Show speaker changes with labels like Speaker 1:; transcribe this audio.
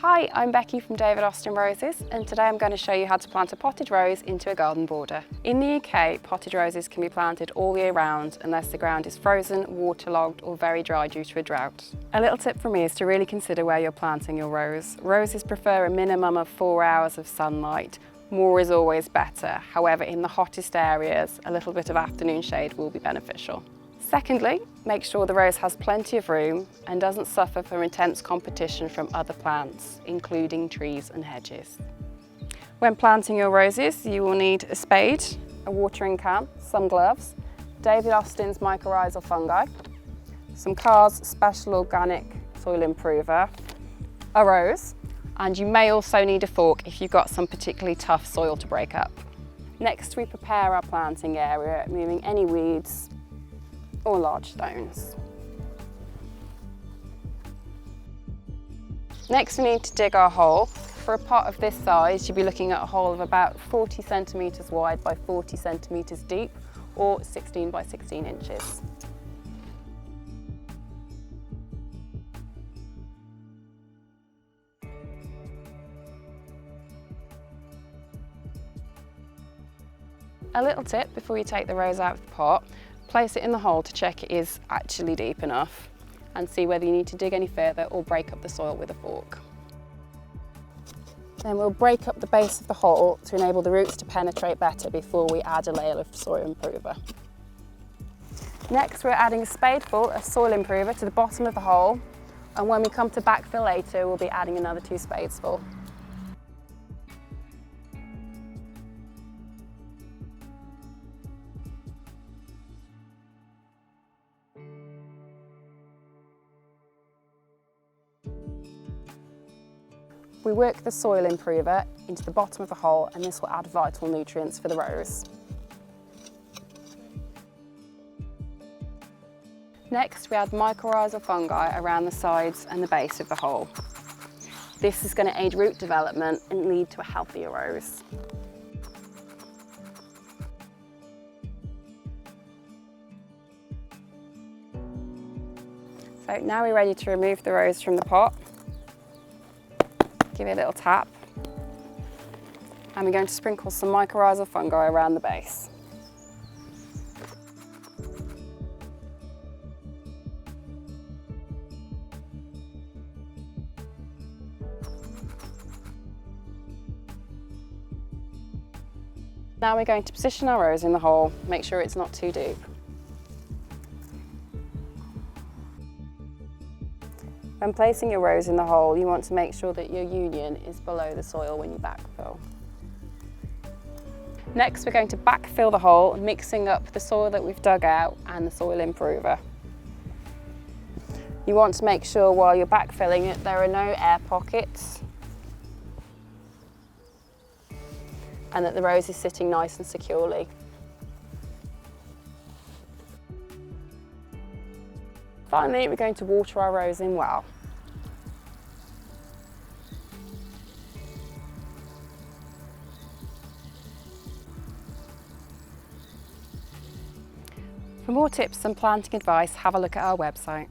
Speaker 1: Hi, I'm Becky from Austin Roses, and today I'm going to show you how to plant a potted rose into a garden border. In the UK, potted roses can be planted all year round unless the ground is frozen, waterlogged or very dry due to a drought. A little tip from me is to really consider where you're planting your rose. Roses prefer a minimum of 4 hours of sunlight. More is always better. However, in the hottest areas, a little bit of afternoon shade will be beneficial. Secondly, make sure the rose has plenty of room and doesn't suffer from intense competition from other plants, including trees and hedges. When planting your roses, you will need a spade, a watering can, some gloves, David Austin's mycorrhizal fungi, some Carr's special organic soil improver, a rose, and you may also need a fork if you've got some particularly tough soil to break up. Next, we prepare our planting area, removing any weeds or large stones. Next we need to dig our hole. For a pot of this size you'd be looking at a hole of about 40 centimetres wide by 40 centimetres deep or 16 by 16 inches. A little tip before you take the rose out of the pot: place it in the hole to check it is actually deep enough and see whether you need to dig any further or break up the soil with a fork. Then we'll break up the base of the hole to enable the roots to penetrate better before we add a layer of soil improver. Next, we're adding a spadeful of soil improver to the bottom of the hole, and when we come to backfill later we'll be adding another 2 spadesful. We work the soil improver into the bottom of the hole, and this will add vital nutrients for the rose. Next, we add mycorrhizal fungi around the sides and the base of the hole. This is going to aid root development and lead to a healthier rose. So now we're ready to remove the rose from the pot. Give it a little tap, and we're going to sprinkle some mycorrhizal fungi around the base. Now we're going to position our rose in the hole, make sure it's not too deep. When placing your rose in the hole, you want to make sure that your union is below the soil when you backfill. Next, we're going to backfill the hole, mixing up the soil that we've dug out and the soil improver. You want to make sure while you're backfilling it there are no air pockets and that the rose is sitting nice and securely. Finally, we're going to water our rose in well. For more tips and planting advice, have a look at our website.